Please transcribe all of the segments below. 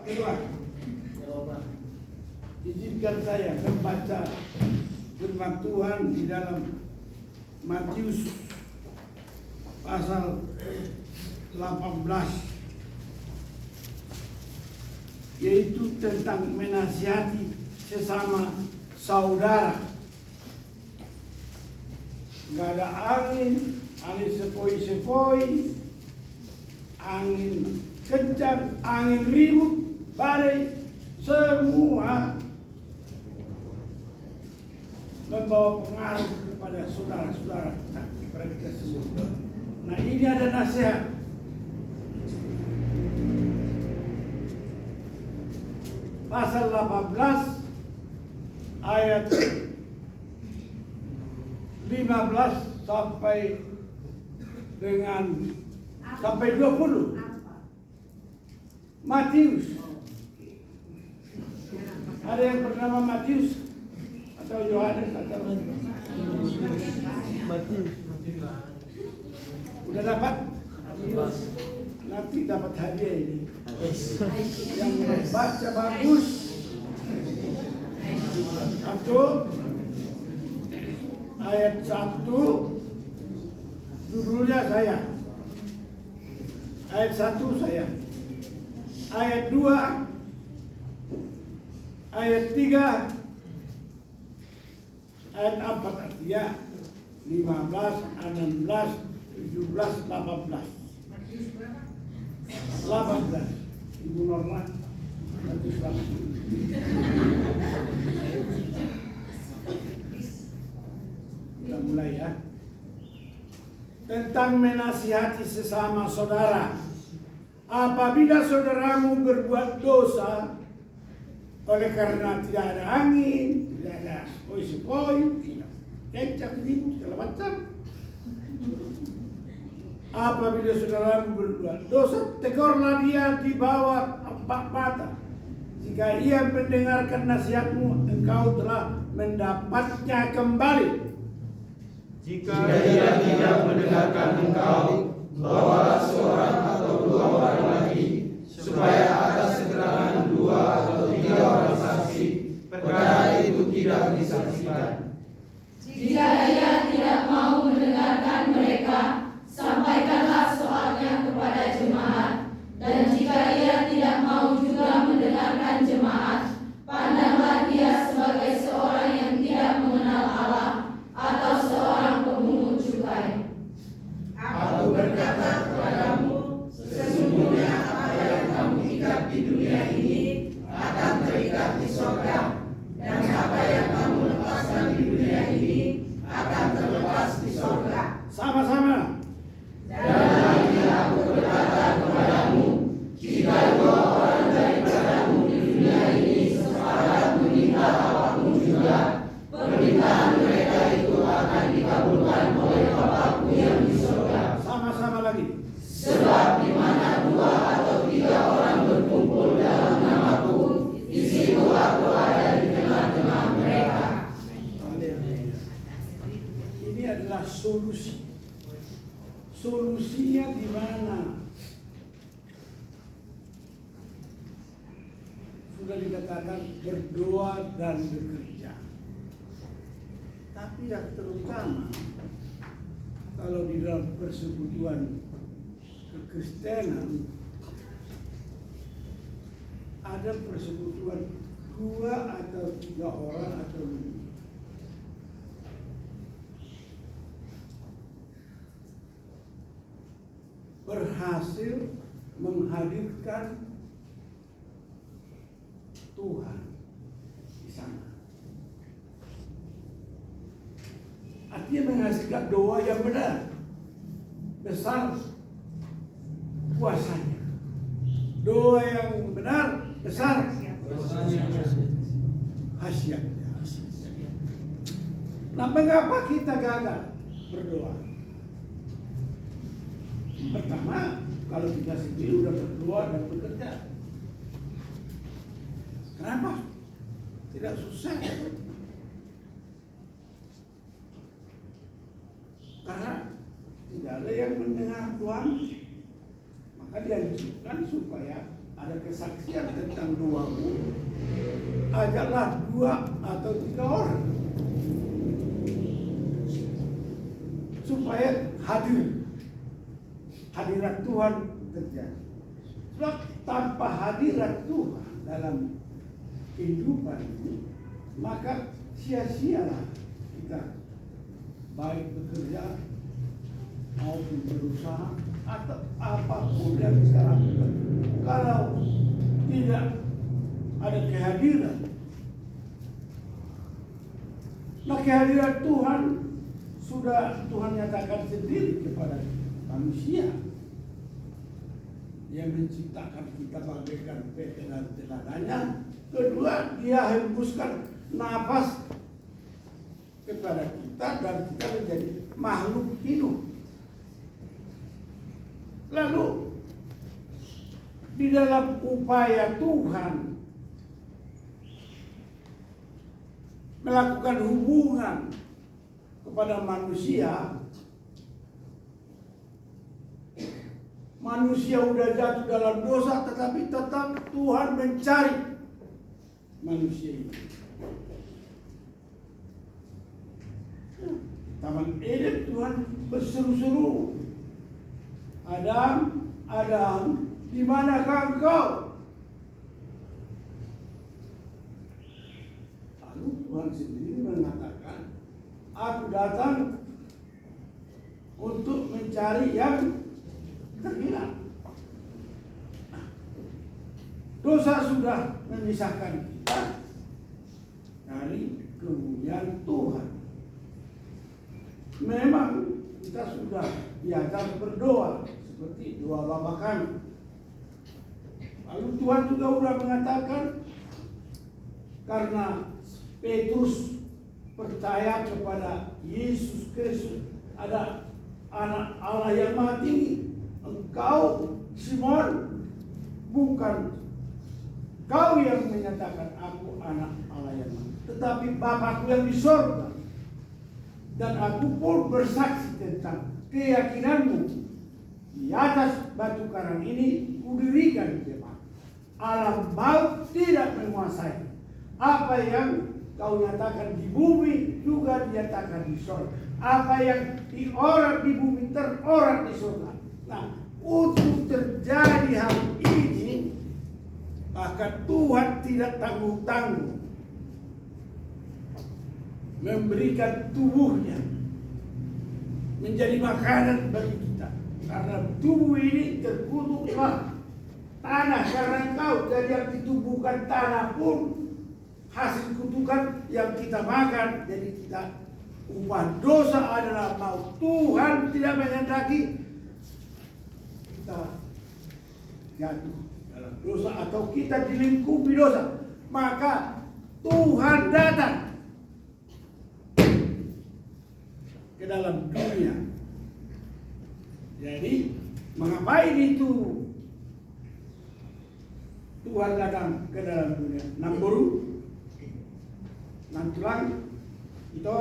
Kedua, izinkan saya membaca firman Tuhan di dalam Matius pasal 18, yaitu tentang menasihati sesama saudara. Nggak ada angin sepoi-sepoi, angin kencang, angin ribut, badai, semua membawa pengaruh kepada saudara-saudara, kepada kita semua. Nah, ini ada nasihat. Pasal 18 ayat 15 sampai 20. Matius. Ada yang bernama Matius atau Yohanes atau Matius? Udah dapat? Nanti dapat hadiah ini. Yang membaca bagus. Satu, ayat 1, judulnya saya. Ayat 1 saya. Ayat 2, ayat 3, ayat 4 artinya 15, 16, 17, 18. 18. Ibu Norma. Kita mulai ya. Tentang menasihati sesama saudara. Apabila saudaramu berbuat dosa oleh karena tidak ada angin, tidak ada sepoi-sepoi, tidak kencang ribut segala macam. Apabila saudaramu berbuat dosa, tegurlah dia di bawah 4 mata. Jika ia mendengarkan nasihatmu, engkau telah mendapatnya kembali. Jika ia tidak mendengarkan engkau, bawalah seorang atau 2 orang lagi, supaya atas keterangan 2 atau 3 orang saksi, perkara itu tidak disaksikan. Jika ia tidak mau mendengarkan mereka, sampaikanlah soalnya kepada jemaat. Dan jika ia tidak mau juga mendengarkan jemaat, pandanglah dia sebagai seorang yang tidak mengenal Allah atau seorang pemungut cukai. Aku berkata kepadamu, sesungguhnya apa yang kamu ikat di dunia ini akan terikat di surga, dan apa yang kamu lepaskan di dunia ini akan terlepas di surga. Sama-sama. Dan lagi aku berkata kepadamu, jika 2 orang daripadamu di dunia ini sepakat meminta apapun juga, permintaan mereka itu akan dikabulkan oleh Bapa-Ku yang di surga. Sama-sama lagi. Sebab di mana 2 atau 3 orang berkumpul dalam nama-Ku, di situ Aku ada di tengah-tengah mereka. Ini adalah solusi. Solusinya di mana? Sudah dikatakan berdoa dan bekerja. Tapi yang terutama kalau di dalam persekutuan kekristenan ada persekutuan 2 atau 3 orang atau lebih. Berhasil menghadirkan Tuhan di sana. Artinya menghasilkan doa yang benar, besar kuasanya. Doa yang benar, besar khasiatnya. Nah, mengapa kita gagal berdoa? Pertama, kalau kita sendiri sudah berdoa dan bekerja, kenapa? Tidak susah. Karena tidak ada yang mendengar Tuhan, maka dianjurkan supaya ada kesaksian tentang doamu, ajaklah 2 atau 3 orang supaya hadirat Tuhan terjadi. Sebab tanpa hadirat Tuhan dalam kehidupan ini, maka sia-sialah kita baik bekerja maupun berusaha atau apapun yang kita lakukan. Kalau tidak ada kehadiran, nah kehadiran Tuhan sudah Tuhan nyatakan sendiri kepada manusia yang menciptakan kita bagaikan PT dan teladanya. Kedua, dia hembuskan nafas kepada kita dan kita menjadi makhluk hidup. Lalu di dalam upaya Tuhan melakukan hubungan kepada manusia, manusia udah jatuh dalam dosa, tetapi tetap Tuhan mencari manusia itu. Taman Eden Tuhan berseru-seru, Adam, Adam, di manakah engkau? Lalu Tuhan sendiri mengatakan, aku datang untuk mencari yang terhilang. Nah, dosa sudah memisahkan kita dari kemuliaan Tuhan. Memang kita sudah biasa berdoa seperti doa Bapa kami. Lalu Tuhan juga sudah mengatakan, karena Petrus percaya kepada Yesus Kristus ada anak Allah yang Maha Tinggi, engkau Simon bukan kau yang menyatakan aku anak Allah yang Maha, tetapi Bapakku yang di sorga. Dan aku pun bersaksi tentang keyakinanmu. Di atas batu karang ini kudirikan jemaat. Alam maut tidak menguasai. Apa yang kau nyatakan di bumi juga dinyatakan di surga. Apa yang diorak di bumi terorak di surga. Nah, untuk terjadi hal ini, maka Tuhan tidak tanggung-tanggung memberikan tubuhnya menjadi makanan bagi kita. Karena tubuh ini terkutuklah tanah karena engkau. Jadi yang ditumbuhkan tanah pun hasil kutukan yang kita makan. Jadi kita upah dosa adalah maut. Tuhan tidak menghendaki kita jatuh dalam dosa atau kita dilingkupi dosa. Maka Tuhan datang ke dalam dunia. Jadi mengapain itu Tuhan datang ke dalam dunia? Namburu, nantulang, itu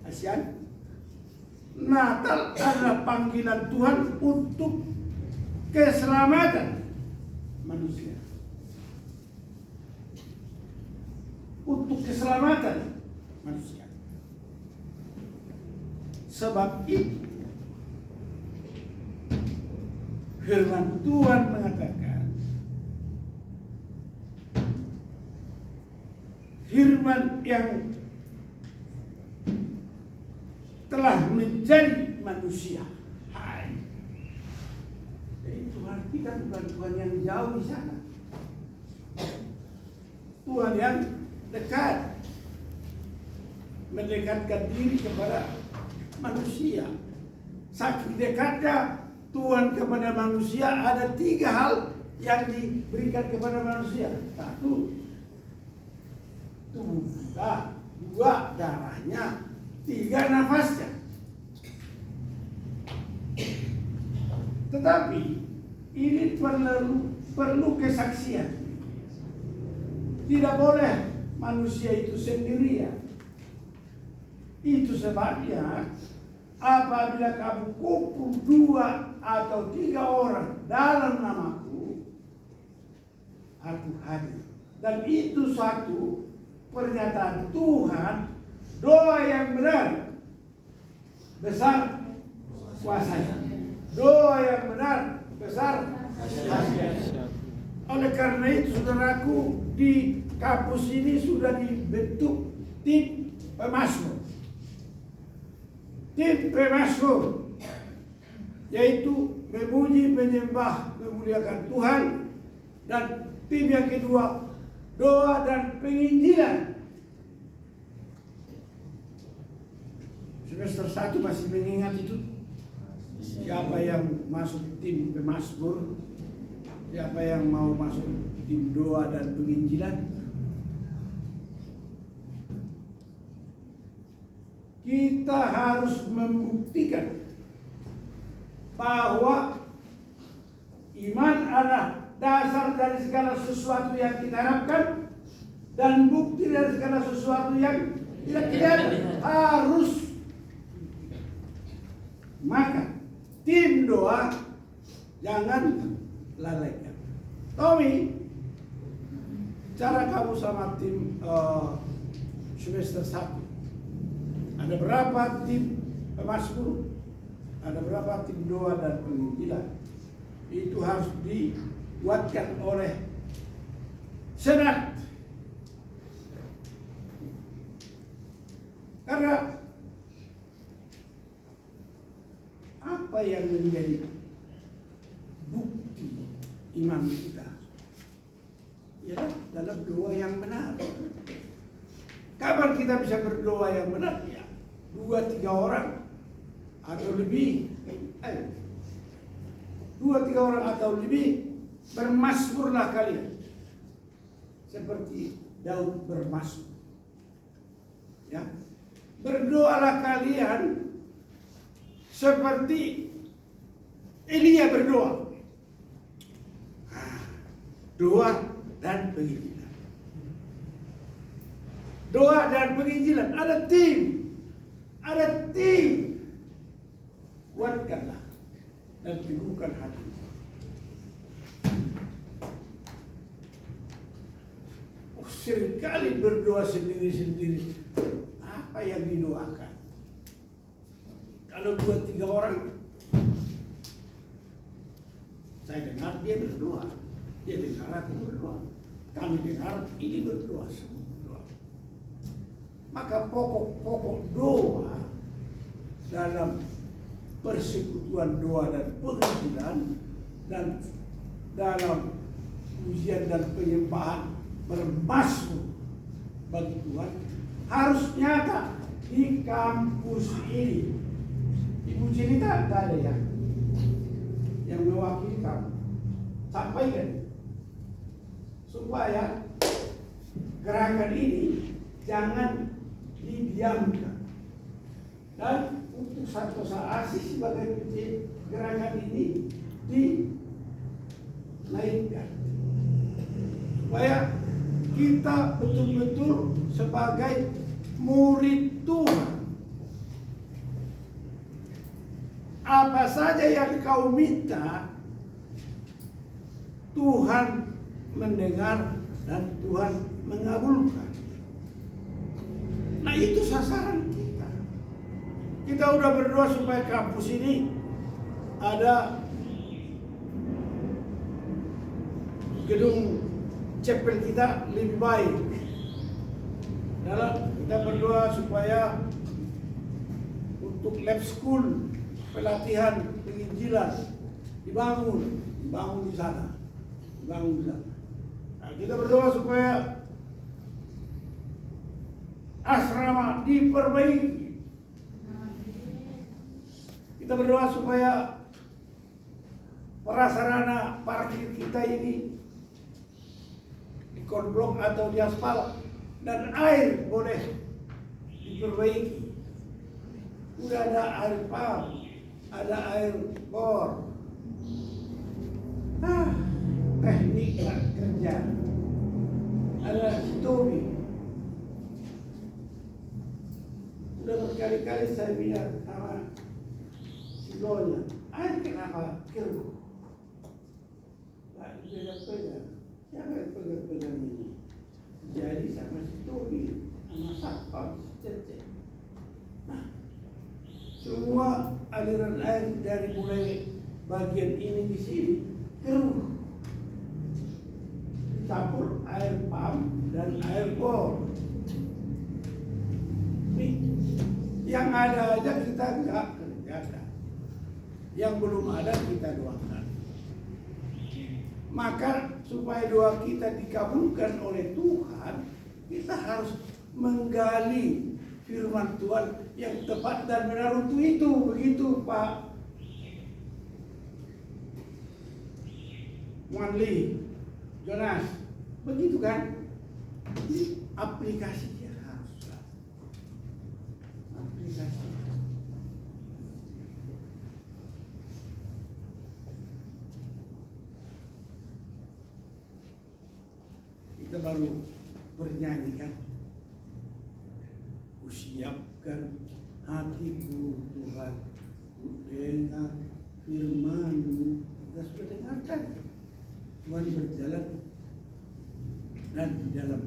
ASEAN. Natal adalah panggilan Tuhan untuk keselamatan manusia. Untuk keselamatan manusia. Sebab itu firman Tuhan mengatakan, firman yang telah menjadi manusia. Hai. Jadi Tuhan kita bukan Tuhan yang jauh di sana. Tuhan yang dekat, mendekatkan diri kepada manusia. Saking dekatnya Tuhan kepada manusia, ada 3 hal yang diberikan kepada manusia. 1, tubuh kita. 2, darahnya. 3, nafasnya. Tetapi ini perlu kesaksian. Tidak boleh manusia itu sendirian. Itu sebabnya apabila kamu kumpul 2 atau 3 orang dalam namaku, aku hadir. Dan itu satu pernyataan Tuhan, doa yang benar besar kuasanya. Doa yang benar besar hasilnya. Oleh karena itu saudaraku, di kampus ini sudah dibentuk tim pemazmur. Tim pemazmur yaitu memuji, menyembah, memuliakan Tuhan. Dan tim yang kedua, doa dan penginjilan. Semester 1 masih mengingat itu? Siapa yang masuk tim pemazmur? Siapa yang mau masuk tim doa dan penginjilan? Kita harus membuktikan bahwa iman adalah dasar dari segala sesuatu yang kita harapkan dan bukti dari segala sesuatu yang tidak ada. Harus. Maka tim doa jangan lalaikan. Tommy, cara kamu sama tim semester 1, ada berapa tim pemazmur? Ada berapa tim doa dan penginjilan? Itu harus dibuatkan oleh senat. Karena apa yang menjadi bukti iman kita? Ya, dalam doa yang benar. Kapan kita bisa berdoa yang benar? Ya, 2-3 orang atau lebih. 2-3 orang atau lebih bermazmurlah kalian. Seperti Daud bermazmur. Ya. Berdoalah kalian seperti Elia berdoa. Doa dan penginjilan. Doa dan penginjilan. Ada tim. Ada tim. Kuatkanlah dan teguhkan hati. Seringkali berdoa sendiri-sendiri. Apa yang didoakan? Kalau 2-3 orang, saya dengar dia berdoa, dia dengar aku berdoa, kami dengar ini berdoa semua. Maka pokok-pokok doa dalam persekutuan doa dan penginjilan dan dalam pujian dan penyembahan bermazmur bagi Tuhan harus nyata di kampus ini. Ibu Cinta ada yang mewakili kamu. Sampaikan supaya gerakan ini jangan didiamkan. Dan untuk Santosa Asis sebagai gerakan ini dinaikkan. Supaya kita betul-betul sebagai murid Tuhan. Apa saja yang kau minta, Tuhan mendengar dan Tuhan mengabulkan. Nah, itu sasaran kita. Kita udah berdoa supaya kampus ini ada gedung chapel kita lebih baik. Dalam kita berdoa supaya untuk lab school, pelatihan penginjilan dibangun di sana. Nah, kita berdoa supaya asrama diperbaiki. Kita berdoa supaya prasarana parkir kita ini di konblok atau di aspal dan air boleh diperbaiki. Udah ada air pump, ada air bor. Teknik kerja. Ada story. Udah berkali-kali saya bilang sama si Lonya, air kenapa keruh? Nah, dia bilang, siapa yang dari mulai bagian ini di sini keruh, dicampur air pump dan air bor. Nih, yang ada aja kita nggak kerjakan, yang belum ada kita doakan. Maka supaya doa kita dikabulkan oleh Tuhan, kita harus menggali firman Tuhan yang tepat dan benar untuk itu. Begitu Pak Wanli Jonas, begitu kan? Aplikasinya harus aplikasi. Kita baru bernyanyi kan, usiapkan hatiku Tuhan, dengar firman-Mu. Kita sudah dengarkan, Tuhan berjalan dan di dalam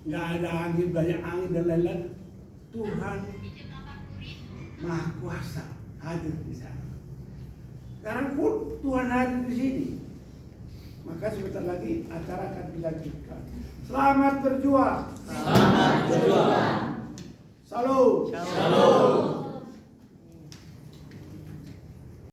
nggak ada angin, banyak angin dan lain-lain, Tuhan Maha Kuasa hadir di sana. Sekarang pun Tuhan hadir di sini. Maka sebentar lagi acara akan dilanjutkan. Selamat berjuang. Selamat berjuang. Salam. Shalom.